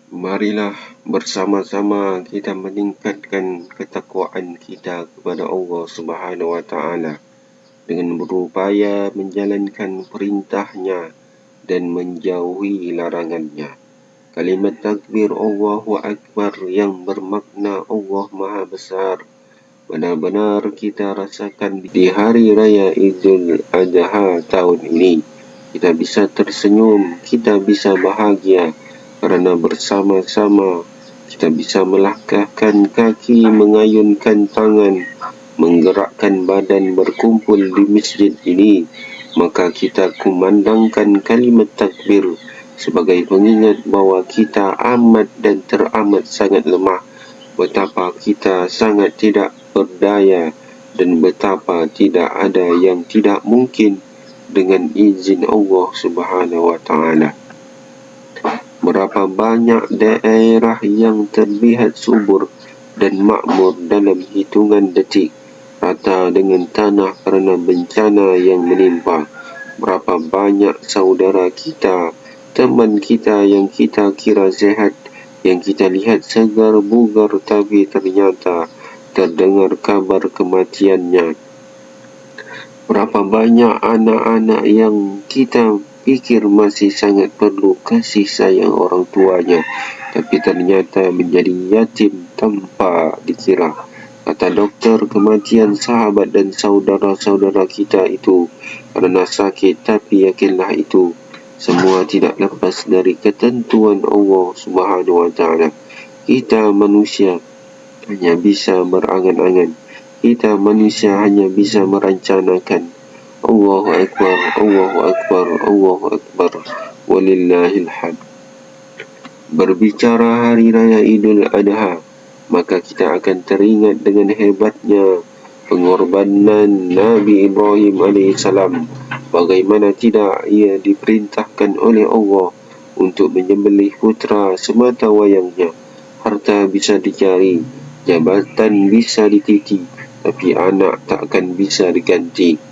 Marilah bersama-sama kita meningkatkan ketakwaan kita kepada Allah Subhanahu wa Ta'ala dengan berupaya menjalankan perintahnya dan menjauhi larangannya. Kalimat takbir Allahu Akbar yang bermakna Allah Maha Besar benar-benar kita rasakan di Hari Raya Idul Adha tahun ini. Kita bisa tersenyum, kita bisa bahagia kerana bersama-sama kita bisa melangkahkan kaki, mengayunkan tangan, menggerakkan badan berkumpul di masjid ini. Maka kita kumandangkan kalimat takbir sebagai pengingat bahawa kita amat dan teramat sangat lemah, betapa kita sangat tidak berdaya dan betapa tidak ada yang tidak mungkin dengan izin Allah Subhanahu wa Ta'ala. Berapa banyak daerah yang terlihat subur dan makmur dalam hitungan detik, rata dengan tanah kerana bencana yang menimpa. Berapa banyak saudara kita, teman kita yang kita kira sihat, yang kita lihat segar bugar tapi ternyata terdengar kabar kematiannya. Berapa banyak anak-anak yang kita fikir masih sangat perlu kasih sayang orang tuanya, tapi ternyata menjadi yatim tanpa dikira. Kata doktor, kematian sahabat dan saudara-saudara kita itu kerana sakit, tapi yakinlah itu semua tidak lepas dari ketentuan Allah Subhanahu wa Ta'ala. Kita manusia hanya bisa berangan-angan. Kita manusia hanya bisa merancanakan. Allahu Akbar, Allahu Akbar, Allahu Akbar, walillahil hamd. Berbicara Hari Raya Idul Adha, maka kita akan teringat dengan hebatnya pengorbanan Nabi Ibrahim AS. Bagaimana tidak ia diperintahkan oleh Allah untuk menyembelih putera semata wayangnya. Harta bisa dicari, jabatan bisa dititi, tapi anak tak akan bisa diganti.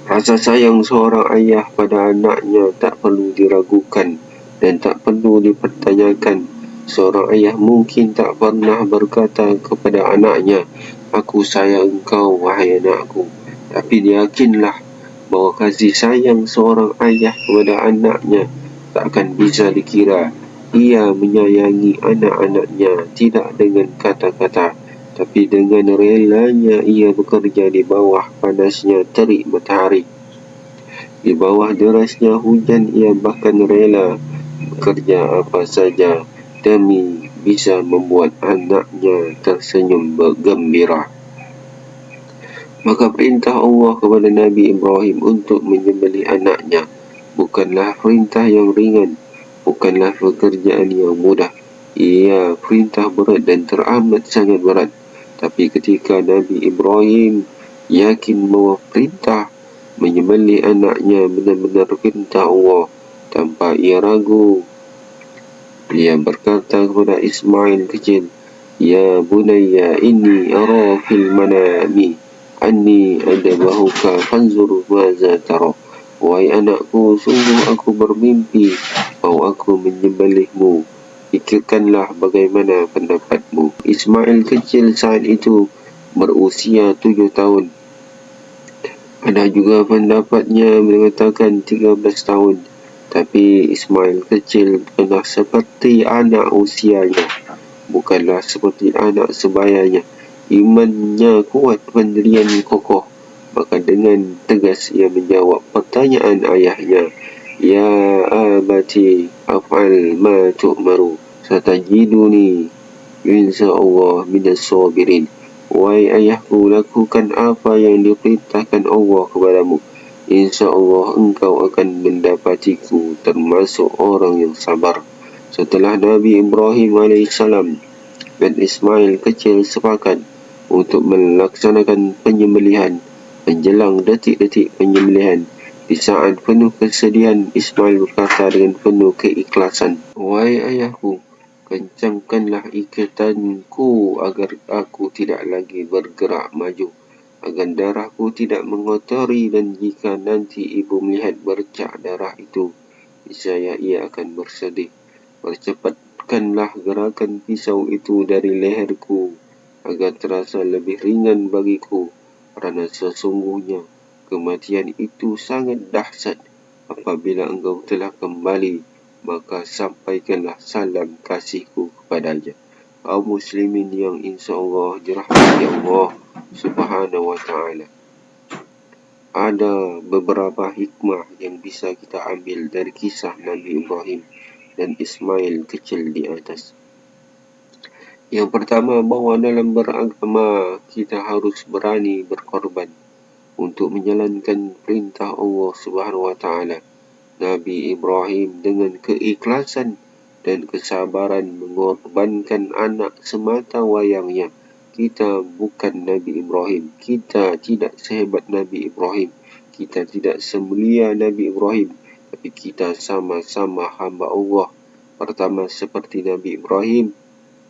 Rasa sayang seorang ayah pada anaknya tak perlu diragukan dan tak perlu dipertanyakan. Seorang ayah mungkin tak pernah berkata kepada anaknya, "Aku sayang engkau, wahai anakku." Tapi yakinlah bahawa kasih sayang seorang ayah kepada anaknya tak akan bisa dikira. Ia menyayangi anak-anaknya tidak dengan kata-kata, tapi dengan relanya ia bekerja di bawah panasnya terik matahari. Di bawah derasnya hujan ia bahkan rela bekerja apa saja demi bisa membuat anaknya tersenyum bergembira. Maka perintah Allah kepada Nabi Ibrahim untuk menyembelih anaknya bukanlah perintah yang ringan, bukanlah pekerjaan yang mudah. Ia perintah berat dan teramat sangat berat. Tapi ketika Nabi Ibrahim yakin bahawa perintah menyembelih anaknya benar-benar perintah Allah, tanpa ia ragu, ia berkata kepada Ismail kecil, "Ya bunayya inni ara fil manami anni adbahuka fanzur maza tara." Wahai anakku, sungguh aku bermimpi bahawa aku menyembelihmu. Fikirkanlah bagaimana pendapatmu. Ismail kecil saat itu berusia 7 tahun. Ada juga pendapatnya mengatakan 13 tahun. Tapi Ismail kecil bukanlah seperti anak usianya, bukanlah seperti anak sebayanya. Imannya kuat, pendirian kokoh. Maka dengan tegas ia menjawab pertanyaan ayahnya, "Ya abati af'al ma tu'maru, satajiduni insyaallah minas sabirin." Wahai ayahku, lakukan apa yang diperintahkan Allah kepadamu. InsyaAllah engkau akan mendapatiku termasuk orang yang sabar. Setelah Nabi Ibrahim AS dan Ismail kecil sepakat untuk melaksanakan penyembelihan, menjelang detik-detik penyembelihan, di saat penuh kesedihan, Ismail berkata dengan penuh keikhlasan, "Wahai ayahku, kencangkanlah ikatanku agar aku tidak lagi bergerak maju, agar darahku tidak mengotori, dan jika nanti ibu melihat bercak darah itu, niscaya ia akan bersedih. Percepat Gerakkanlah gerakan pisau itu dari leherku, agar terasa lebih ringan bagiku, kerana sesungguhnya kematian itu sangat dahsyat. Apabila engkau telah kembali, maka sampaikanlah salam kasihku kepadanya. Kaum muslimin yang insya-Allah dirahmati Allah Subhanahu wa ta'ala. Ada beberapa hikmah yang bisa kita ambil dari kisah Nabi Ibrahim dan Ismail kecil di atas. Yang pertama, bahawa dalam beragama kita harus berani berkorban untuk menjalankan perintah Allah Subhanahu wa ta'ala. Nabi Ibrahim dengan keikhlasan dan kesabaran mengorbankan anak semata wayangnya. Kita bukan Nabi Ibrahim. Kita tidak sehebat Nabi Ibrahim. Kita tidak semulia Nabi Ibrahim. Tapi kita sama-sama hamba Allah. Pertama, seperti Nabi Ibrahim,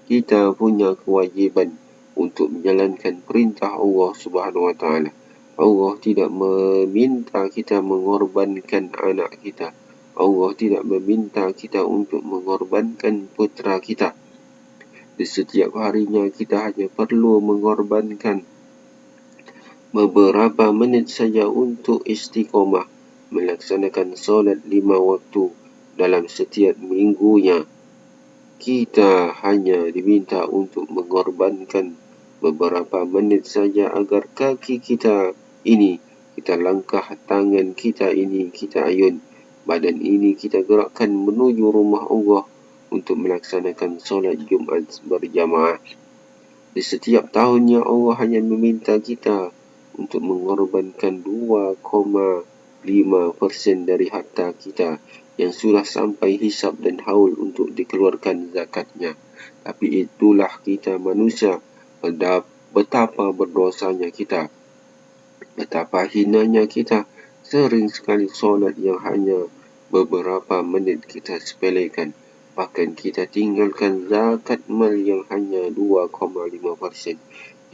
kita punya kewajiban untuk menjalankan perintah Allah Subhanahu wa ta'ala. Allah tidak meminta kita mengorbankan anak kita. Allah tidak meminta kita untuk mengorbankan putera kita. Di setiap harinya kita hanya perlu mengorbankan beberapa minit saja untuk istiqomah melaksanakan solat 5 waktu dalam setiap minggunya. Kita hanya diminta untuk mengorbankan beberapa menit saja agar kaki kita ini kita langkah, tangan kita ini kita ayun, badan ini kita gerakkan menuju rumah Allah untuk melaksanakan solat Jumat berjamaah. Di setiap tahunnya Allah hanya meminta kita untuk mengorbankan 2,5% dari harta kita yang sudah sampai hisab dan haul untuk dikeluarkan zakatnya. Tapi itulah kita manusia, betapa berdosanya kita, betapa hinanya kita. Sering sekali solat yang hanya beberapa menit kita sepelekan. Bahkan kita tinggalkan zakat mal yang hanya 2,5%.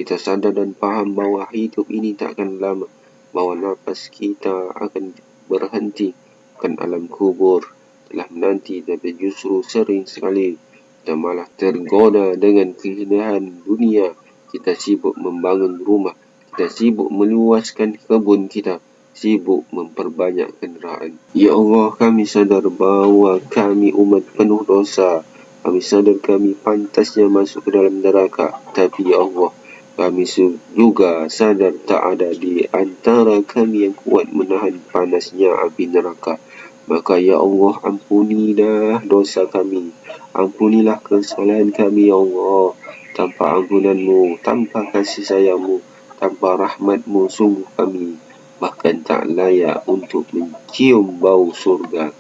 Kita sadar dan faham bahawa hidup ini takkan lama, bahawa nafas kita akan berhenti, bukan alam kubur telah menanti. Tapi justru sering sekali kita malah tergoda dengan keindahan dunia. Kita sibuk membangun rumah, kita sibuk meluaskan kebun kita, sibuk memperbanyak kenderaan. Ya Allah, kami sadar bahawa kami umat penuh dosa. Kami sadar kami pantasnya masuk ke dalam neraka. Tapi ya Allah, kami juga sadar tak ada di antara kami yang kuat menahan panasnya api neraka. Maka ya Allah, ampunilah dosa kami. Ampunilah kesalahan kami ya Allah. Tanpa ampunanmu, tanpa kasih sayangmu, tanpa rahmatmu, sungguh kami bahkan tak layak untuk mencium bau surga.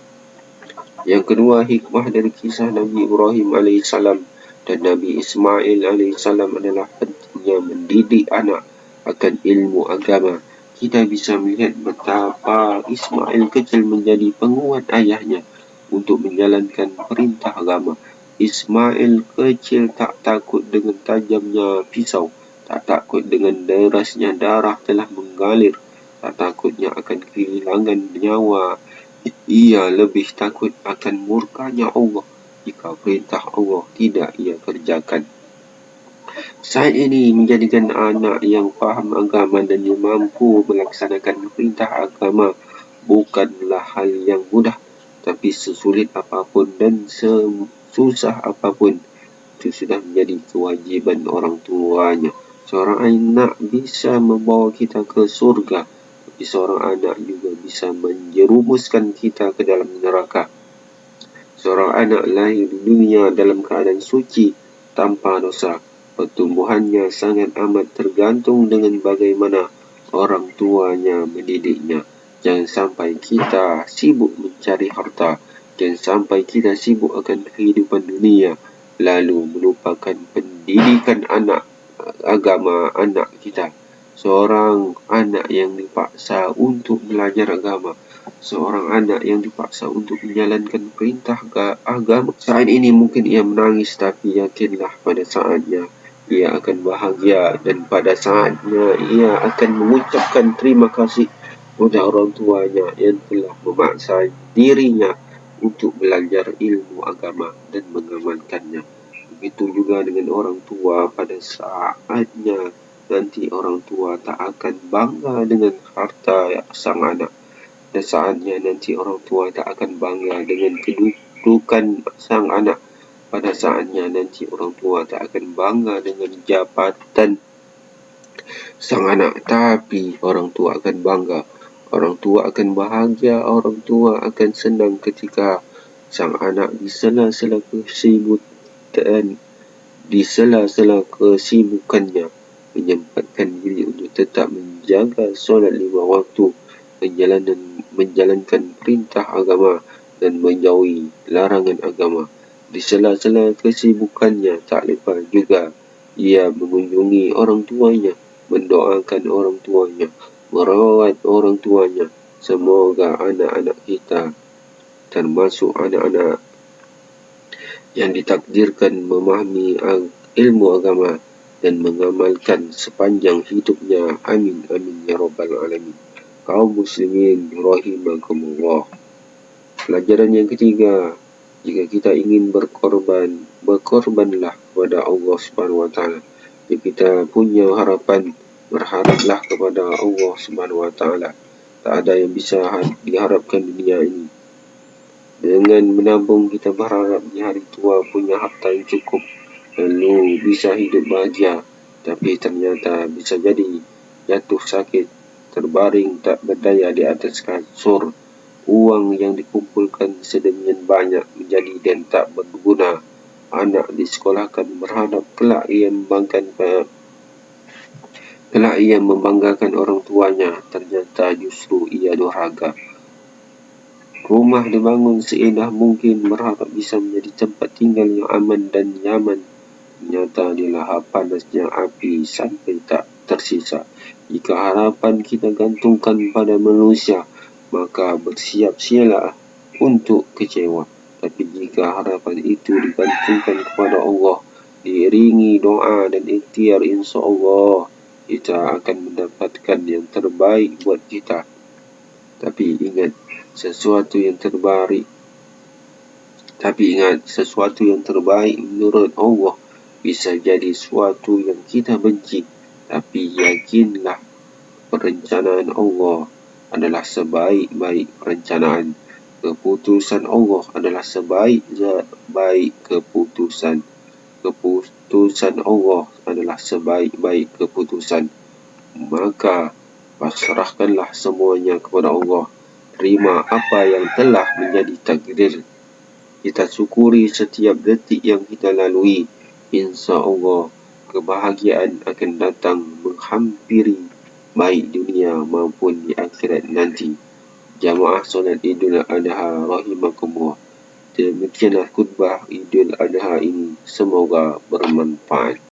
Yang kedua, hikmah dari kisah Nabi Ibrahim AS dan Nabi Ismail AS adalah pentingnya mendidik anak akan ilmu agama. Kita bisa melihat betapa Ismail kecil menjadi penguat ayahnya untuk menjalankan perintah agama. Ismail kecil tak takut dengan tajamnya pisau, tak takut dengan derasnya darah telah mengalir, tak takutnya akan kehilangan nyawa. Ia lebih takut akan murkanya Allah jika perintah Allah tidak ia kerjakan. Saat ini menjadikan anak yang faham agama dan yang mampu melaksanakan perintah agama bukanlah hal yang mudah. Tapi sesulit apapun dan sesusah apapun, itu sudah menjadi kewajiban orang tuanya. Seorang anak bisa membawa kita ke surga, tapi seorang anak juga bisa menjerumuskan kita ke dalam neraka. Seorang anak lahir di dunia dalam keadaan suci, tanpa dosa. Pertumbuhannya sangat amat tergantung dengan bagaimana orang tuanya mendidiknya. Jangan sampai kita sibuk mencari harta, jangan sampai kita sibuk akan kehidupan dunia, lalu melupakan pendidikan agama anak kita. Seorang anak yang dipaksa untuk belajar agama, seorang anak yang dipaksa untuk menjalankan perintah agama, saat ini mungkin ia menangis, tapi yakinlah pada saatnya ia akan bahagia, dan pada saatnya ia akan mengucapkan terima kasih kepada orang tuanya yang telah memaksa dirinya untuk belajar ilmu agama dan mengamalkannya. Begitu juga dengan orang tua, pada saatnya nanti orang tua tak akan bangga dengan harta sang anak. Pada saatnya nanti orang tua tak akan bangga dengan kedudukan sang anak. Pada saatnya nanti orang tua tak akan bangga dengan jabatan sang anak, tapi orang tua akan bangga. Orang tua akan bahagia, orang tua akan senang ketika sang anak di sela-sela kesibukannya menyempatkan diri untuk tetap menjaga solat 5 waktu, menjalankan perintah agama dan menjauhi larangan agama. Di sela-sela kesibukannya tak lupa juga ia mengunjungi orang tuanya, mendoakan orang tuanya, merawat orang tuanya. Semoga anak-anak kita, termasuk anak-anak yang ditakdirkan memahami ilmu agama dan mengamalkan sepanjang hidupnya. Amin, amin, ya rabbal alamin. Kaum muslimin rahimakumullah. Pelajaran yang ketiga, jika kita ingin berkorban, berkorbanlah kepada Allah Subhanahu wa taala. Jika kita punya harapan, berharaplah kepada Allah Subhanahu wa taala. Tak ada yang bisa diharapkan di dunia ini. Dengan menabung, kita berharap di hari tua punya harta yang cukup, lalu bisa hidup bahagia. Tapi ternyata bisa jadi jatuh sakit, terbaring tak berdaya di atas kasur. Uang yang dikumpulkan sedemikian banyak menjadi dan tak berguna. Anak disekolahkan berharap kelak ia membanggakan orang tuanya, ternyata justru ia durhaka. Rumah dibangun seindah mungkin berharap bisa menjadi tempat tinggal yang aman dan nyaman. Ternyata dilahap panasnya api sampai tak tersisa. Jika harapan kita gantungkan pada manusia, maka bersiap-siaplah untuk kecewa. Tapi jika harapan itu digantungkan kepada Allah, diiringi doa dan ikhtiar, insya Allah kita akan mendapatkan yang terbaik buat kita. Tapi ingat, sesuatu yang terbaik menurut Allah bisa jadi sesuatu yang kita benci. Tapi yakinlah, perencanaan Allah adalah sebaik-baik perencanaan. Keputusan Allah adalah sebaik-baik keputusan. Keputusan Allah adalah sebaik-baik keputusan. Maka pasrahkanlah semuanya kepada Allah. Terima apa yang telah menjadi takdir. Kita syukuri setiap detik yang kita lalui. Insya Allah kebahagiaan akan datang menghampiri, baik dunia maupun di akhirat nanti. Jamaah solat Idul Adha rahimakumullah. Demikianlah khutbah Idul Adha ini. Semoga bermanfaat.